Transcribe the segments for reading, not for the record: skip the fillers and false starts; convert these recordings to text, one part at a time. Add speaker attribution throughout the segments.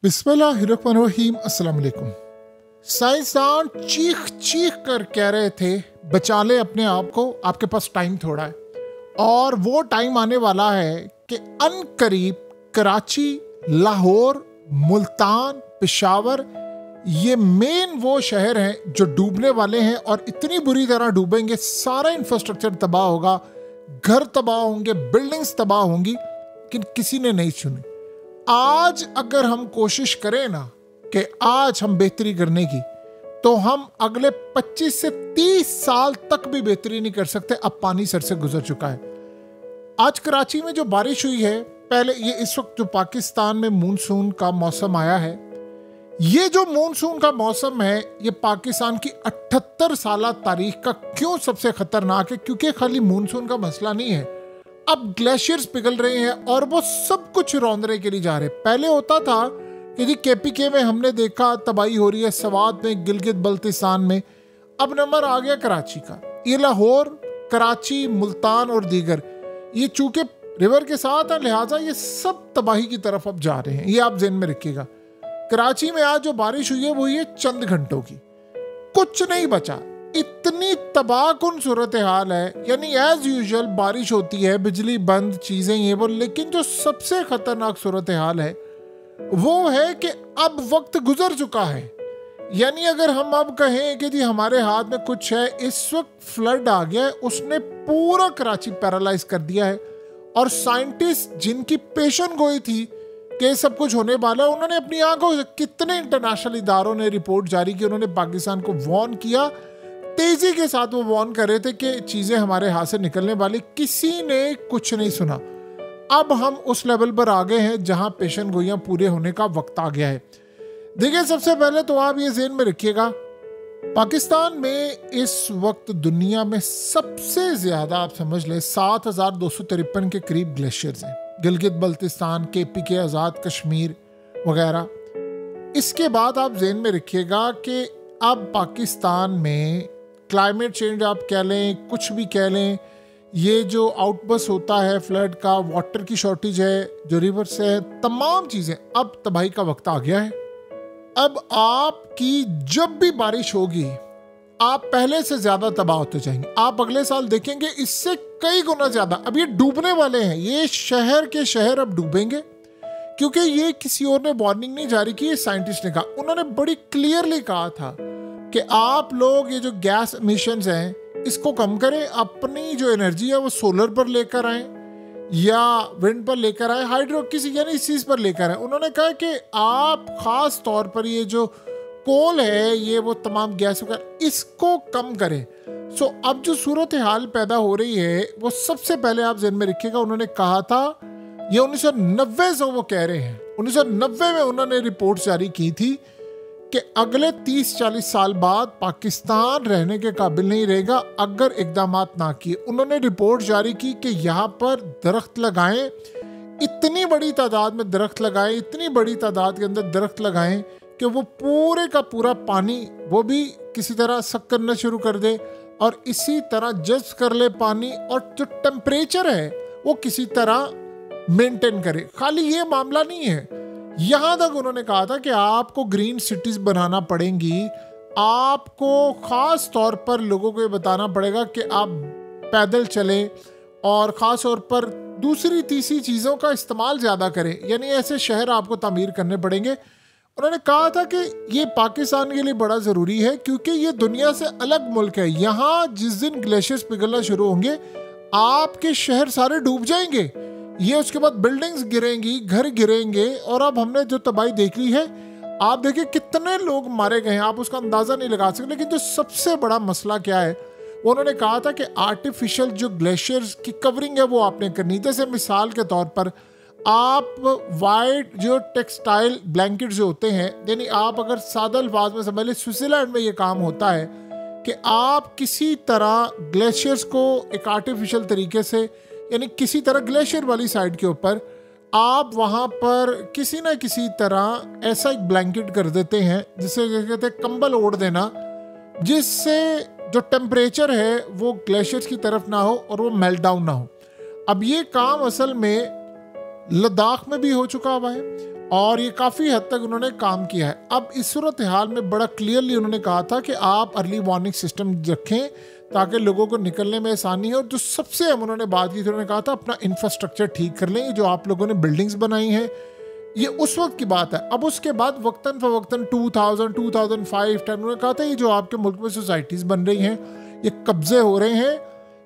Speaker 1: बिस्मिल्लाहिर्रहमानिर्रहीम। अस्सलाम वालेकुम। साइंसदान चीख चीख कर कह रहे थे बचा ले अपने आप को, आपके पास टाइम थोड़ा है और वो टाइम आने वाला है कि अनकरीब कराची, लाहौर, मुल्तान, पेशावर ये मेन वो शहर हैं जो डूबने वाले हैं और इतनी बुरी तरह डूबेंगे, सारा इंफ्रास्ट्रक्चर तबाह होगा, घर तबाह होंगे, बिल्डिंग्स तबाह होंगी, लेकिन किसी ने नहीं सुनी। आज अगर हम कोशिश करें ना कि आज हम बेहतरी करने की, तो हम अगले 25 से 30 साल तक भी बेहतरी नहीं कर सकते। अब पानी सर से गुजर चुका है। आज कराची में जो बारिश हुई है, पहले ये इस वक्त जो पाकिस्तान में मानसून का मौसम आया है, ये जो मानसून का मौसम है ये पाकिस्तान की 78 साल तारीख का क्यों सबसे खतरनाक है? क्योंकि खाली मानसून का मसला नहीं है, अब ग्लेशियर्स पिघल रहे हैं और वो सब कुछ रौंदने के लिए जा रहे हैं। पहले होता था कि जी KPK में हमने देखा तबाही हो रही है, सवात में, गिलगित बल्तिस्तान में, अब नंबर आ गया कराची का। ये लाहौर, कराची, मुल्तान और दीगर, ये चूंकि रिवर के साथ है लिहाजा ये सब तबाही की तरफ अब जा रहे हैं। ये आप ज़हन में रखिएगा। कराची में आज जो बारिश हुई है वो ये चंद घंटों की, कुछ नहीं बचा। इतनी तबाहकुन सूरत हाल है, यानी एज यूजुअल बारिश होती है, बिजली बंद, चीजें ये वो, लेकिन जो सबसे खतरनाक सूरत हाल है वो है कि अब वक्त गुजर चुका है। यानी अगर हम अब कहें कि जी हमारे हाथ में कुछ है, इस वक्त फ्लड आ गया है, उसने पूरा कराची पैरालाइज कर दिया है और साइंटिस्ट जिनकी पेशन गोई थी कि सब कुछ होने वाला है, उन्होंने अपनी आंखों से, कितने इंटरनेशनल इदारों ने रिपोर्ट जारी की, उन्होंने पाकिस्तान को वार्न किया, तेजी के साथ वो वार्न कर रहे थे कि चीजें हमारे हाथ से निकलने वाली, किसी ने कुछ नहीं सुना। अब हम उस लेवल पर आ गए हैं जहां पेशन गोइयां पूरे होने का वक्त आ गया है। देखिए, सबसे पहले तो आप ये ज़हन में रखिएगा, पाकिस्तान में इस वक्त दुनिया में सबसे ज्यादा, आप समझ लें, 7253 के करीब ग्लेशियर्स हैं। गिलगित बल्तिस्तान, KPK, आज़ाद कश्मीर वगैरह। इसके बाद आप ज़हन में रखिएगा कि अब पाकिस्तान में क्लाइमेट चेंज आप कह लें, कुछ भी कह लें, ये जो आउटबर्स्ट होता है फ्लड का, वाटर की शॉर्टेज है, जो रिवर से है, तमाम चीज़ें, अब तबाही का वक्त आ गया है। अब आपकी जब भी बारिश होगी आप पहले से ज़्यादा तबाह होते जाएंगे। आप अगले साल देखेंगे इससे कई गुना ज़्यादा। अब ये डूबने वाले हैं, ये शहर के शहर अब डूबेंगे, क्योंकि ये किसी और ने वार्निंग नहीं जारी की, साइंटिस्ट ने कहा। उन्होंने बड़ी क्लियरली कहा था कि आप लोग ये जो गैस एमिशंस हैं इसको कम करें, अपनी जो एनर्जी है वो सोलर पर लेकर आएं या विंड पर लेकर आएं, हाइड्रो किसी यानी इस चीज़ पर लेकर आएं। उन्होंने कहा कि आप ख़ास तौर पर ये जो कोल है, ये वो तमाम गैस वगैरह, इसको कम करें। सो अब जो सूरत हाल पैदा हो रही है वो सबसे पहले आप ज़हन में रखिएगा, उन्होंने कहा था, ये 1990 से वो कह रहे हैं, 1990 में उन्होंने रिपोर्ट जारी की थी कि अगले 30-40 साल बाद पाकिस्तान रहने के काबिल नहीं रहेगा अगर इकदामात ना किए। उन्होंने रिपोर्ट जारी की कि यहाँ पर दरख्त लगाएं, इतनी बड़ी तादाद में दरख्त लगाएं, इतनी बड़ी तादाद के अंदर दरख्त लगाएं कि वो पूरे का पूरा पानी वो भी किसी तरह सक करना शुरू कर दे और इसी तरह जज्ब कर ले पानी, और जो टेम्परेचर है वो किसी तरह मेंटेन करे। खाली ये मामला नहीं है, यहाँ तक उन्होंने कहा था कि आपको ग्रीन सिटीज बनाना पड़ेंगी, आपको ख़ास तौर पर लोगों को ये बताना पड़ेगा कि आप पैदल चलें और ख़ास तौर पर दूसरी तीसरी चीज़ों का इस्तेमाल ज़्यादा करें, यानी ऐसे शहर आपको तामीर करने पड़ेंगे। उन्होंने कहा था कि ये पाकिस्तान के लिए बड़ा ज़रूरी है क्योंकि ये दुनिया से अलग मुल्क है। यहाँ जिस दिन ग्लेशियर्स पिघलना शुरू होंगे आपके शहर सारे डूब जाएंगे, ये उसके बाद बिल्डिंग्स गिरेंगी, घर गिरेंगे, और अब हमने जो तबाही देख ली है, आप देखिए कितने लोग मारे गए हैं, आप उसका अंदाज़ा नहीं लगा सकते। लेकिन जो सबसे बड़ा मसला क्या है, वो उन्होंने कहा था कि आर्टिफिशियल जो ग्लेशियर्स की कवरिंग है वो आपने करनी। जैसे मिसाल के तौर पर आप वाइट जो टेक्सटाइल ब्लैंकेट जो होते हैं, यानी आप अगर सादा अल्फाज में समझ लें, स्विट्ज़रलैंड में ये काम होता है कि आप किसी तरह ग्लेशियर्स को एक आर्टिफिशियल तरीके से, यानी किसी तरह ग्लेशियर वाली साइड के ऊपर आप वहाँ पर किसी ना किसी तरह ऐसा एक ब्लैंकेट कर देते हैं, जिसे कहते हैं कंबल ओढ़ देना, जिससे जो टेम्परेचर है वो ग्लेशियर्स की तरफ ना हो और वो मेल्ट डाउन ना हो। अब ये काम असल में लद्दाख में भी हो चुका हुआ है और ये काफ़ी हद तक उन्होंने काम किया है। अब इस सूरत हाल में बड़ा क्लियरली उन्होंने कहा था कि आप अर्ली वार्निंग सिस्टम रखें ताकि लोगों को निकलने में आसानी हो। और जो सबसे अहम उन्होंने बात की थी, उन्होंने कहा था अपना इंफ्रास्ट्रक्चर ठीक कर लें। जो आप लोगों ने बिल्डिंग्स बनाई हैं ये उस वक्त की बात है। अब उसके बाद वक्तन फवक्तन 2000, 2005, 10 उन्होंने कहा था ये जो आपके मुल्क में सोसाइटीज़ बन रही हैं ये कब्जे हो रहे हैं,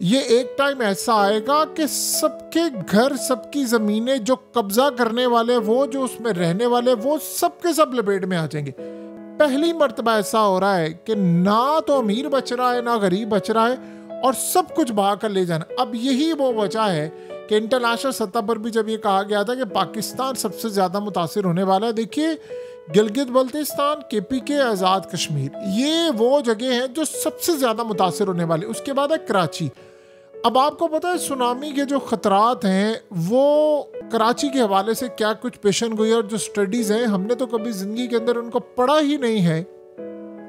Speaker 1: ये एक टाइम ऐसा आएगा कि सबके घर, सबकी ज़मीनें, जो कब्जा करने वाले वो, जो उसमें रहने वाले वो, सबके सब लपेट में आ जाएंगे। पहली मर्तबा ऐसा हो रहा है कि ना तो अमीर बच रहा है ना गरीब बच रहा है और सब कुछ बहा कर ले जाना। अब यही वो वजह है कि इंटरनेशनल सतह पर भी जब ये कहा गया था कि पाकिस्तान सबसे ज़्यादा मुतासिर होने वाला है, देखिए गिलगित बल्तिस्तान, KPK, आज़ाद कश्मीर, ये वो जगह हैं जो सबसे ज़्यादा मुतासिर होने वाले। उसके बाद है कराची। अब आपको पता है सुनामी के जो ख़तरात हैं वो कराची के हवाले से क्या कुछ पेशन गोई और जो स्टडीज़ हैं हमने तो कभी ज़िंदगी के अंदर उनको पढ़ा ही नहीं है।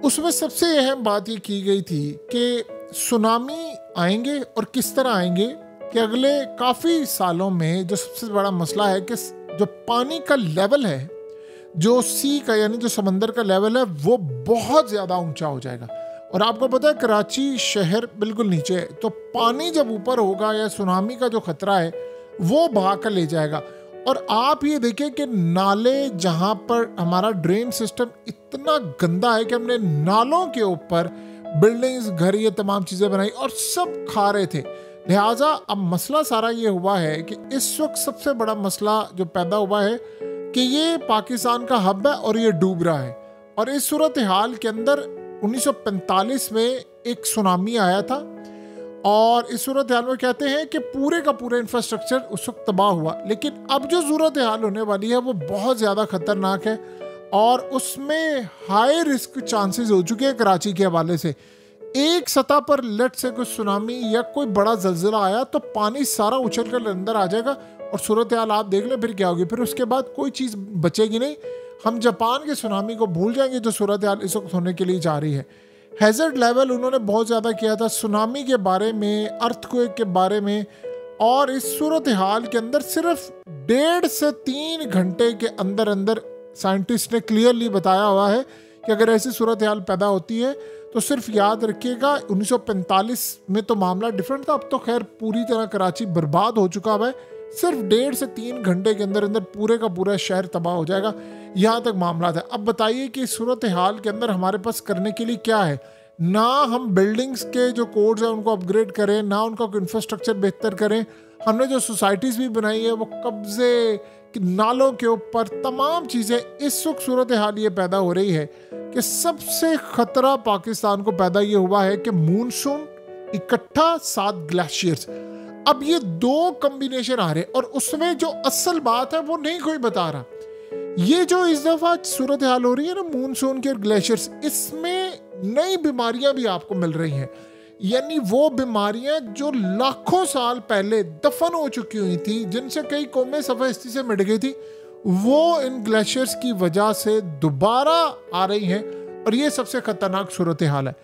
Speaker 1: उसमें सबसे अहम बात ये की गई थी कि सुनामी आएंगे और किस तरह आएंगे कि अगले काफ़ी सालों में जो सबसे बड़ा मसला है कि जो पानी का लेवल है, जो सी का यानी जो समंदर का लेवल है वो बहुत ज़्यादा ऊंचा हो जाएगा। और आपको पता है कराची शहर बिल्कुल नीचे है, तो पानी जब ऊपर होगा या सुनामी का जो खतरा है वो बहा कर ले जाएगा। और आप ये देखें कि नाले, जहाँ पर हमारा ड्रेन सिस्टम इतना गंदा है कि हमने नालों के ऊपर बिल्डिंग्स, घर, ये तमाम चीज़ें बनाई और सब खा रहे थे। लिहाजा अब मसला सारा ये हुआ है कि इस वक्त सबसे बड़ा मसला जो पैदा हुआ है कि ये पाकिस्तान का हब है और ये डूब रहा है। और इस सूरत हाल के अंदर 1945 में एक सुनामी आया था और इस सूरत हाल में कहते हैं कि पूरे का पूरा इंफ्रास्ट्रक्चर उस वक्त तबाह हुआ। लेकिन अब जो सूरत हाल होने वाली है वो बहुत ज़्यादा ख़तरनाक है और उसमें हाई रिस्क चांसेस हो चुके हैं कराची के हवाले से। एक सतह पर लेट से कोई सुनामी या कोई बड़ा जल्जला आया तो पानी सारा उछल कर अंदर आ जाएगा और सूरत हाल आप देख लें फिर क्या होगी। फिर उसके बाद कोई चीज़ बचेगी नहीं। हम जापान के सुनामी को भूल जाएंगे जो सूरत हाल इस वक्त होने के लिए जा रही है। हैज़र्ड लेवल उन्होंने बहुत ज़्यादा किया था सुनामी के बारे में, अर्थक्वेक के बारे में। और इस सूरत हाल के अंदर सिर्फ 1.5 से 3 घंटे के अंदर अंदर साइंटिस्ट ने क्लियरली बताया हुआ है कि अगर ऐसी सूरत हाल पैदा होती है तो सिर्फ याद रखिएगा 1945 में तो मामला डिफरेंट था। अब तो खैर पूरी तरह कराची बर्बाद हो चुका हुआ है। सिर्फ 1.5 से 3 घंटे के अंदर अंदर पूरे का पूरा शहर तबाह हो जाएगा, यहाँ तक मामला था। अब बताइए कि सूरत हाल के अंदर हमारे पास करने के लिए क्या है। ना हम बिल्डिंग्स के जो कोड्स हैं उनको अपग्रेड करें, ना उनका इंफ्रास्ट्रक्चर बेहतर करें। हमने जो सोसाइटीज़ भी बनाई है वो कब्जे, नालों के ऊपर, तमाम चीज़ें। इस वक्त सूरत हाल ये पैदा हो रही है कि सबसे ख़तरा पाकिस्तान को पैदा ये हुआ है कि मूनसून इकट्ठा, 7 ग्लेशियर्स। अब ये 2 कॉम्बिनेशन आ रहे और उसमें जो असल बात है वो नहीं कोई बता रहा। ये जो इस दफ़ा सूरत हाल हो रही है ना मूनसून के ग्लेशियर्स, इसमें नई बीमारियां भी आपको मिल रही हैं। यानी वो बीमारियां जो लाखों साल पहले दफन हो चुकी हुई थी, जिनसे कई कौमें सफ़ेदी से मिट गई थी, वो इन ग्लेशियर्स की वजह से दोबारा आ रही हैं। और ये सबसे ख़तरनाक सूरत हाल है।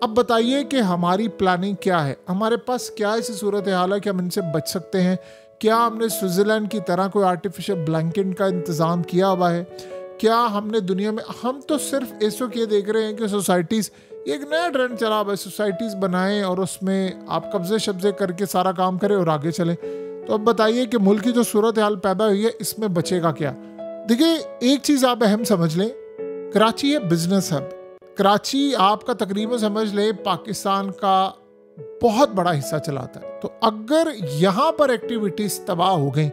Speaker 1: अब बताइए कि हमारी प्लानिंग क्या है, हमारे पास क्या ऐसी सूरत हाल है कि हम इनसे बच सकते हैं। क्या हमने स्विट्ज़रलैंड की तरह कोई आर्टिफिशियल ब्लैंकेट का इंतज़ाम किया हुआ है? क्या हमने दुनिया में, हम तो सिर्फ ऐसो ये देख रहे हैं कि सोसाइटीज़, एक नया ट्रेंड चला हुआ है, सोसाइटीज़ बनाएं और उसमें आप कब्जे शब्जे करके सारा काम करें और आगे चलें। तो अब बताइए कि मुल्क की जो सूरत हाल पैदा हुई है इसमें बचेगा क्या। देखिए एक चीज़ आप अहम समझ लें, कराची है बिजनेस हब। कराची आपका तकरीबन समझ लें पाकिस्तान का बहुत बड़ा हिस्सा चलाता है। तो अगर यहाँ पर एक्टिविटीज़ तबाह हो गई,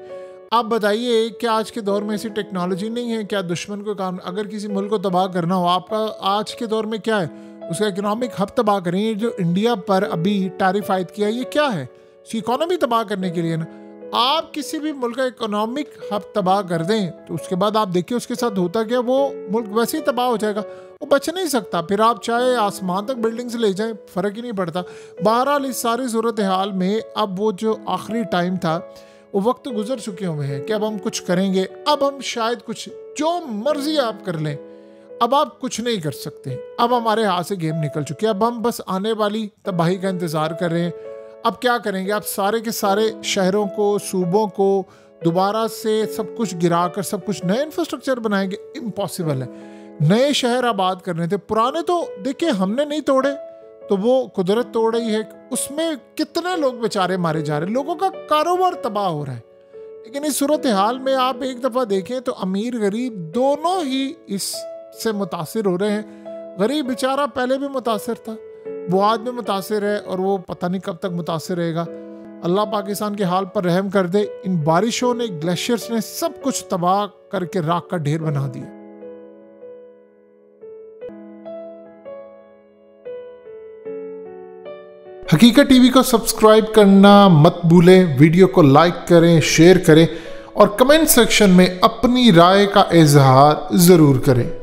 Speaker 1: आप बताइए कि आज के दौर में ऐसी टेक्नोलॉजी नहीं है क्या दुश्मन को काम, अगर किसी मुल्क को तबाह करना हो, आपका आज के दौर में क्या है, उसका इकोनॉमिक हब तबाह करें। जो इंडिया पर अभी टैरिफ आयद किया ये क्या है, उसकी इकोनॉमी तबाह करने के लिए ना। आप किसी भी मुल्क का इकोनॉमिक हब तबाह कर दें तो उसके बाद आप देखिए उसके साथ होता क्या, वो मुल्क वैसे ही तबाह हो जाएगा, वो बच नहीं सकता। फिर आप चाहे आसमान तक बिल्डिंग्स ले जाएं, फ़र्क ही नहीं पड़ता। बहरहाल इस सारी सूरत हाल में अब वो जो आखिरी टाइम था वो वक्त गुजर चुके हुए हैं कि अब हम कुछ करेंगे। अब हम शायद कुछ, जो मर्जी आप कर लें, अब आप कुछ नहीं कर सकते। अब हमारे हाथ से गेम निकल चुकी है। अब हम बस आने वाली तबाही का इंतज़ार कर रहे हैं। अब क्या करेंगे, आप सारे के सारे शहरों को, सूबों को दोबारा से सब कुछ गिराकर सब कुछ नए इंफ्रास्ट्रक्चर बनाएंगे, इम्पॉसिबल है। नए शहर आबाद करने थे, पुराने तो देखिए हमने नहीं तोड़े, तो वो कुदरत तोड़ रही है। उसमें कितने लोग बेचारे मारे जा रहे हैं, लोगों का कारोबार तबाह हो रहा है। लेकिन इस सूरत हाल में आप एक दफ़ा देखें तो अमीर गरीब दोनों ही इससे मुतासिर हो रहे हैं। गरीब बेचारा पहले भी मुतासिर था, वो आज भी मुतासिर है, और वो पता नहीं कब तक मुतासिर रहेगा। अल्लाह पाकिस्तान के हाल पर रहम कर दे। इन बारिशों ने, ग्लेशियर्स ने सब कुछ तबाह करके राख का ढेर बना दिया। हकीकत टीवी को सब्सक्राइब करना मत भूलें, वीडियो को लाइक करें, शेयर करें और कमेंट सेक्शन में अपनी राय का इजहार ज़रूर करें।